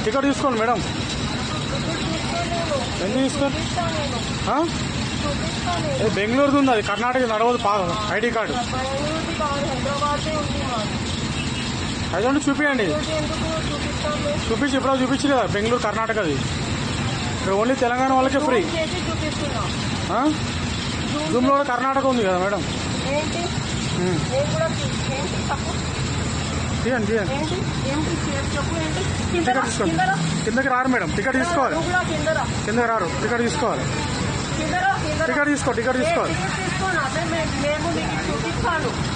Ticket తీసుకోండి madam. ఎందుకు తీసుకోండి? బెంగళూరుది ఉంది, అది కర్ణాటక నడవదు. ఐడి కార్డు అదంటే చూపించండి. చూపించి ఇప్పుడు చూపించి కదా బెంగళూరు కర్ణాటకది. ఇక్కడ ఓన్లీ తెలంగాణ వాళ్ళకే ఫ్రీ. జూమ్లో కూడా కర్ణాటక ఉంది కదా మేడం. తీయండి తీయండి. టికెట్ తీసుకోండి. కిందకి రారు మేడం, టికెట్ తీసుకోవాలి. కిందకి రారు, టికెట్ తీసుకోవాలి. టికెట్ తీసుకో, టికెట్ తీసుకోవాలి.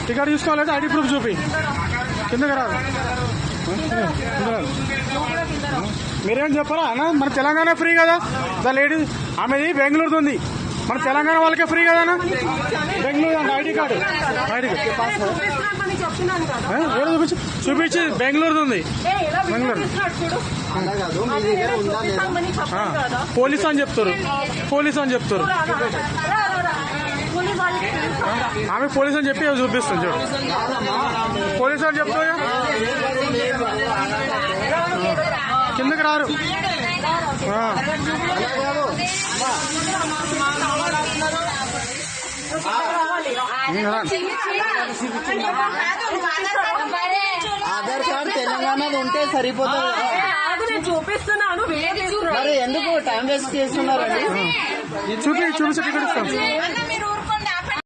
టికెట్ తీసుకోవాలంటే ఐడి ప్రూఫ్ చూపి. కిందకి రాదు. మీరేం చెప్పారా అన్న? మన తెలంగాణ ఫ్రీ కదా. ద లేడీ ఆమెది బెంగళూరుది ఉంది, మన తెలంగాణ వాళ్ళకే ఫ్రీ కదా అన్న. బెంగళూరు అంటే ఐడి కార్డు. ఐడి కార్డు చూపించి చూపించి బెంగళూరుది ఉంది. బెంగళూరు పోలీసు అని చెప్తారు. పోలీసు అని చెప్తారు. ఆమె పోలీసు అని చెప్పి చూపిస్తుంది చూడు. పోలీసు అని చెప్తా కిందకి రారు. ఆధార్ కార్డు తెలంగాణది ఉంటే సరిపోతుంది. చూపిస్తున్నాను. మరి ఎందుకు టైం వేస్ట్ చేస్తున్నారండి? చూపించి టికెట్ ఇస్తాం.